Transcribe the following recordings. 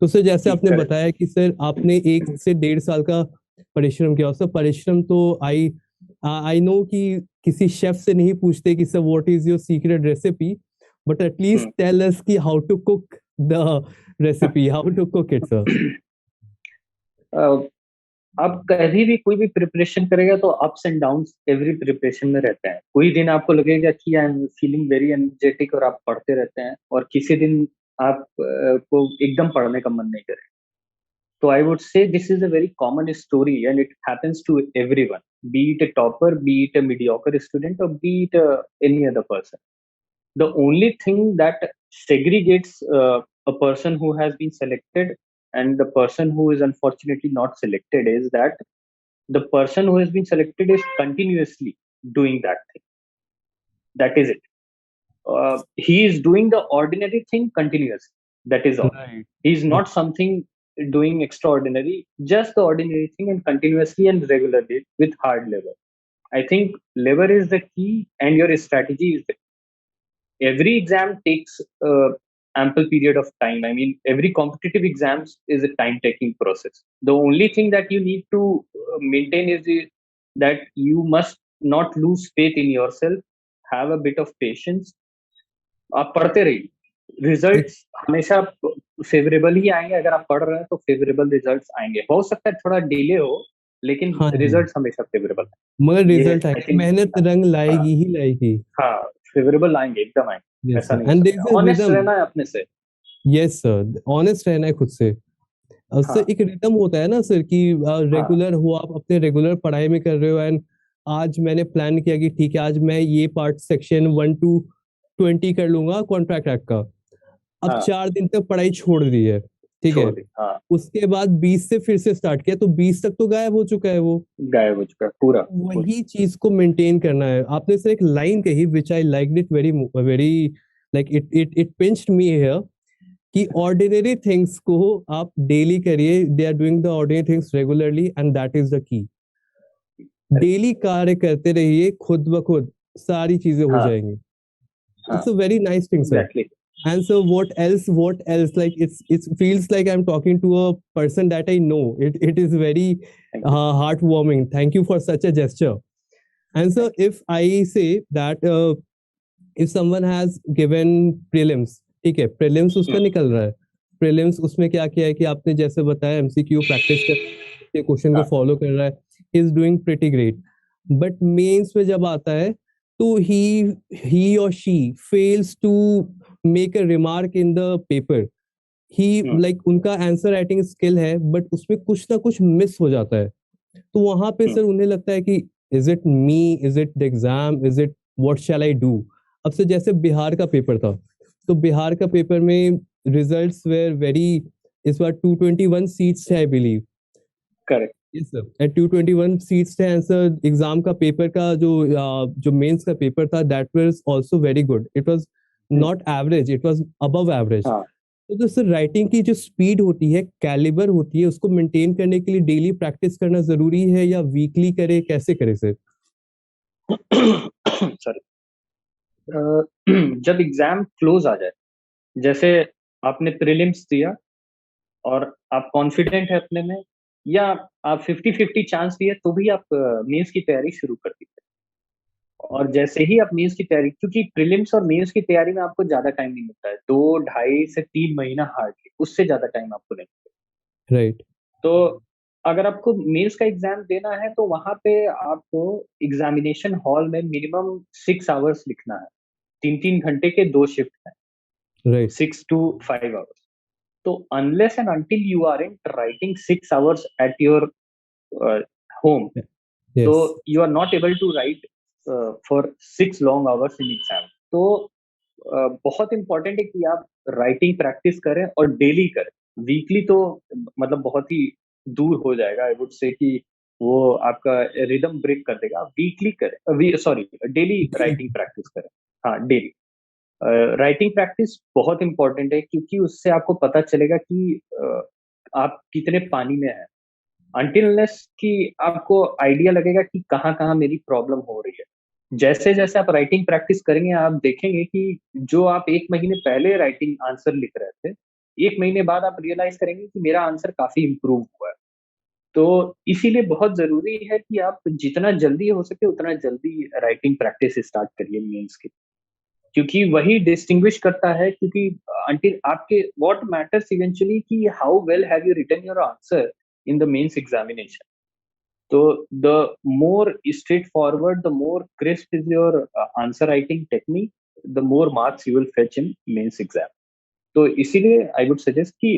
तो सर जैसे आपने करेक्ट। बताया कि सर आपने 1 से 1.5 साल का परिश्रम किया, सर परिश्रम तो आई आई नो कि किसी शेफ से नहीं पूछते कि sir what is your secret recipe, but at least tell us कि how to cook the recipe, how to cook it sir. आप कभी भी कोई भी प्रिपरेशन करेगा तो ups and downs every preparation में रहते हैं। कोई दिन आपको लगेगा कि I am feeling very energetic और आप पढ़ते रहते हैं, और किसी दिन आप को एकदम पढ़ने का मन नहीं करे। तो I would say this is a very common story and it happens to everyone, be it a topper, be it a mediocre student, और be it any other person. The only thing that segregates a person who has been selected and the person who is unfortunately not selected is that the person who has been selected is continuously doing that thing. That is it. He is doing the ordinary thing continuously. That is all. Right. He is not something doing extraordinary, just the ordinary thing and continuously and regularly with hard labor. I think labor is the key and your strategy is the every exam takes ample period of time. I mean, every competitive exams is a time taking process. The only thing that you need to maintain is that you must not lose faith in yourself, have a bit of patience. आप पढ़ते रहिए, एक, results हमेशा favourable ही आएंगे। अगर आप पढ़ रहे हैं तो फेवरेबल रिजल्ट्स आएंगे, हो सकता है थोड़ा डिले हो, लेकिन हाँ जी, रिजल्ट्स हमेशा फेवरेबल मगर है। ये रिजल्ट आई आएंगे, थिंक। मेहनत रंग हाँ, लाएगी ही लाएगी। हाँ, फेवरेबल आएंगे, एकदम आएंगे, यस ऐसा सर, नहीं हो एंड सकता। There is honest rhythm. रहना है अपने से। यस सर, ऑनेस्ट रहना है खुद से। सर हाँ, एक रिदम होता है ना सर कि हाँ, रेगुलर हो, आप अपने रेगुलर पढ़ाई में कर रहे हो, एंड आज मैंने प्लान किया कि ठीक है आज मैं ये पार्ट सेक्शन 1 to 20 कर लूंगा कॉन्ट्रैक्ट एक्ट का। अब हाँ, 4 दिन तक पढ़ाई छोड़ दी है, ठीक छोड़ है। दी, हाँ। उसके बाद 20 से फिर से स्टार्ट किया, तो 20 तक तो गायब हो चुका है वो। गायब हो चुका है पूरा। पूरा। वही चीज को मेंटेन करना है। आपने सर एक लाइन कही which I like it very very, like it pinched me here, कि ऑर्डिनरी थिंग्स को आप डेली करिए, they are doing the ordinary things regularly and that is the key. Correct. Daily कार्य करते रहिए, खुद ब खुद सारी चीजें हो हाँ, जाएंगी। हाँ, it's a very nice thing sir. Exactly. And so what else, like it feels like I'm talking to a person that I know. It is very thank you. heartwarming. Thank you for such a gesture. And so thank you. if I say that if someone has given prelims, ठीक है, prelims उसका निकल रहा है, prelims उसमें क्या किया है कि आपने जैसे बताया एमसीक्यू प्रैक्टिस कर क्वेश्चन को हाँ, फॉलो कर रहा है, is doing pretty great. But mains में जब आता है तो he or she fails to make a remark in the paper. He like उनका आंसर राइटिंग स्किल है बट उसमें कुछ ना कुछ मिस हो जाता है। तो वहां पे सर उन्हें लगता है कि is it me, is it the exam, is it what shell I do. अब से जैसे बिहार का पेपर था, तो बिहार का पेपर में रिजल्ट्स वेर वेरी, इस बार 221 सीट्स थे I believe. Correct. Yes sir, at 221 seats थे आंसर। एग्जाम का पेपर का जो मेंस का पेपर था that was also very good, it was not average, it was above average. हाँ। तो सर राइटिंग की जो स्पीड होती है, कैलिबर होती है, उसको मेंटेन करने के लिए डेली प्रैक्टिस करना जरूरी है या वीकली करे, कैसे करे सर? सॉरी। जब एग्जाम क्लोज आ जाए, जैसे आपने प्रीलिम्स दिया और आप कॉन्फिडेंट है अपने में, या आप 50-50 चांस दिए तो भी आप मेंस की तैयारी शुरू कर दीजिए। और जैसे ही आप मेंस की तैयारी, क्योंकि प्रीलिम्स और मेंस की तैयारी में आपको ज्यादा टाइम नहीं मिलता है, 2 ढाई से 3 महीना हार्डली, उससे ज्यादा टाइम आपको नहीं मिलता। राइट। तो अगर आपको मेंस का एग्जाम देना है तो वहां पे आपको एग्जामिनेशन हॉल में मिनिमम 6 आवर्स लिखना है। 3-3 घंटे के 2 शिफ्ट हैं, राइट। 6 to 5 hours. तो unless and until you are in writing 6 hours at your home, तो yes. You are not able to write for 6 long hours in exam. तो बहुत इंपॉर्टेंट है कि आप राइटिंग प्रैक्टिस करें और डेली करें। वीकली तो मतलब बहुत ही दूर हो जाएगा, आई वुड से कि वो आपका रिदम ब्रेक कर देगा। वीकली करें, sorry, daily daily. Writing practice करें। हाँ, डेली राइटिंग प्रैक्टिस बहुत इंपॉर्टेंट है, क्योंकि उससे आपको पता चलेगा कि आप कितने पानी में हैं। अनटिल अनलेस कि आपको आइडिया लगेगा कि कहाँ कहाँ मेरी प्रॉब्लम हो रही है। जैसे जैसे आप राइटिंग प्रैक्टिस करेंगे, आप देखेंगे कि जो आप 1 महीने पहले राइटिंग आंसर लिख रहे थे, 1 महीने बाद आप रियलाइज करेंगे कि मेरा आंसर काफी इम्प्रूव हुआ है। तो इसीलिए बहुत जरूरी है कि आप जितना जल्दी हो सके उतना जल्दी राइटिंग प्रैक्टिस स्टार्ट करिए मेंस की, क्योंकि वही डिस्टिंग्विश करता है, क्योंकि अंटिल आपके व्हाट मैटर्स इवेंचुअली कि how well have you written your answer in the mains examination. तो the more straight forward, the more crisp is your answer writing technique, the more marks you will fetch in mains exam. तो इसीलिए I would suggest कि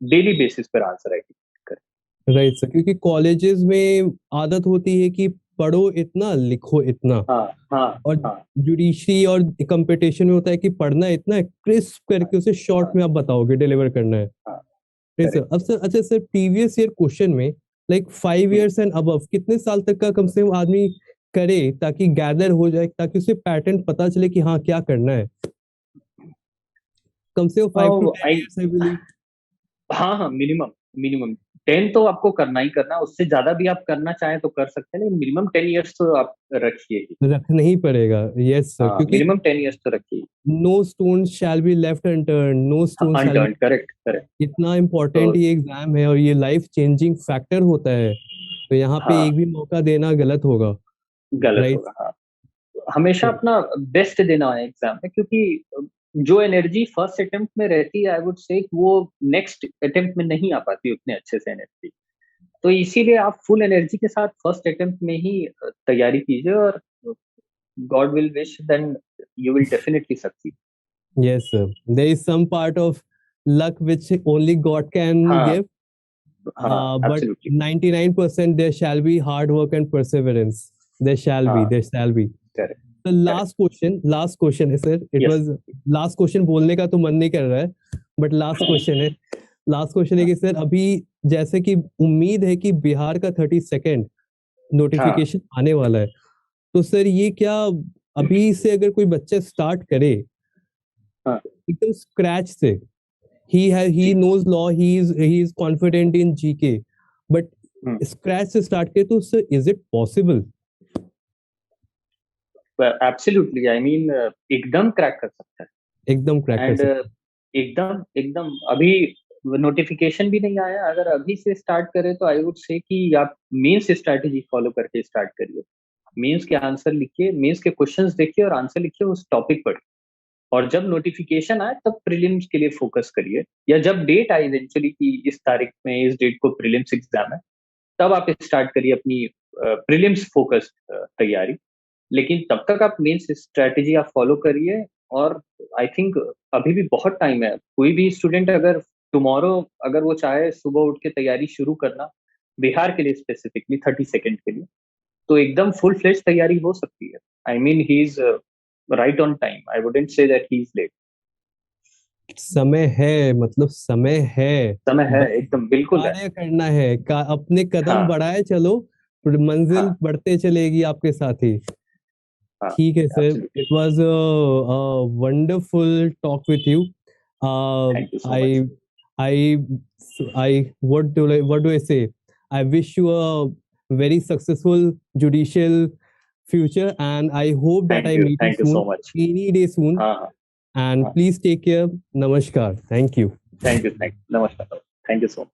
daily basis पर answer writing करें। Right sir, क्योंकि colleges में आदत होती है कि पढ़ो इतना लिखो इतना, हाँ हाँ और हाँ जुडिशरी और कंपटीशन में होता है कि पढ़ना इतना है, क्रिस्प करके उसे शॉर्ट में आप बताओगे, डिलीवर करना है। हाँ। Right sir. अब सर, अच्छा सर, प्रीवियस ईयर क्वेश्चन में लाइक 5 इयर्स एंड अबव कितने साल तक का कम से कम आदमी करे ताकि गैदर हो जाए, ताकि उसे पैटर्न पता चले कि हाँ क्या करना है? कम से कम 5 to 10 I years I believe. हाँ हाँ, मिनिमम मिनिमम 10 तो आपको करना ही करना, उससे ज्यादा भी आप करना चाहें तो कर सकते हैं, लेकिन मिनिमम 10 इयर्स तो आप रखिए ही। रखना ही पड़ेगा, यस सर, हाँ, क्योंकि मिनिमम 10 इयर्स तो रखिए। No stone shall be left unturn, no stone shall be. Unturn, correct correct. इतना तो इम्पोर्टेंट ये एग्जाम है और ये लाइफ चेंजिंग फैक्टर होता है, तो यहाँ पे हाँ, एक भी मौका देना गलत होगा। गलत राइट। होगा। हाँ, हमेशा अपना बेस्ट देना है एग्जाम में, क्योंकि जो एनर्जी फर्स्ट अटेम्प्ट में रहती है आई वुड से वो नेक्स्ट अटेम्प्ट में नहीं आ पाती उतने अच्छे से एनर्जी। तो इसीलिए आप फुल एनर्जी के साथ फर्स्ट अटेम्प्ट में ही तैयारी कीजिए, और God will wish then you will definitely succeed. Yes, sir. There is some part of luck which only God can हाँ give, हाँ, but absolutely. 99% there shall be hard work and perseverance. There shall be, हाँ, there shall be. Correct The correct. last question है sir. It yes. was last question बोलने का तो मन नहीं कर रहा है, but last question है। Last question है कि सर अभी जैसे कि उम्मीद है कि बिहार का 32nd हाँ नोटिफिकेशन आने वाला है, तो सर ये क्या अभी से अगर कोई बच्चा स्टार्ट करे हाँ एकदम स्क्रैच से, he ji. knows law, he is confident in GK, but scratch से start करे तो sir is it possible? Absolutely, I mean एकदम क्रैक कर सकता एकदम क्रैक है। कर एंड सकते एकदम एकदम अभी नोटिफिकेशन भी नहीं आया, अगर अभी से स्टार्ट करें तो आई वुड से कि आप मेंस स्ट्रैटेजी फॉलो करके स्टार्ट करिए। मेंस के आंसर लिखिए, मेंस के क्वेश्चंस देखिए और आंसर लिखिए, उस टॉपिक पर। और जब नोटिफिकेशन आए तब प्रीलिम्स के लिए फोकस करिए, या जब डेट आए इवेंचुअली कि इस तारीख में इस डेट को प्रीलिम्स एग्जाम है, तब आप स्टार्ट करिए अपनी प्रीलिम्स फोकस्ड तैयारी। लेकिन तब तक आप मेंस स्ट्रेटेजी आप फॉलो करिए। और आई थिंक अभी भी बहुत टाइम है, कोई भी स्टूडेंट अगर टुमारो अगर वो चाहे सुबह उठ के तैयारी शुरू करना बिहार के लिए स्पेसिफिकली 32nd के लिए, तो एकदम फुल फ्लेज तैयारी हो सकती है। I mean he is right on time, I wouldn't say that he is late. समय है, मतलब समय है, समय है, बस एकदम बिल्कुल है। कार्य करना है, अपने कदम हाँ बढ़ाए चलो, मंजिल हाँ बढ़ते चलेगी आपके साथ ही। हाँ, ठीक है sir, absolutely. It was a wonderful talk with you. Thank you so I much. I what do I say? I wish you a very successful judicial future, and I hope that I meet you thank you soon, so much. any day soon. हाँ हाँ And हाँ, please take care. Namaskar. Thank you. Thank you, नमस्कार, thank you so much.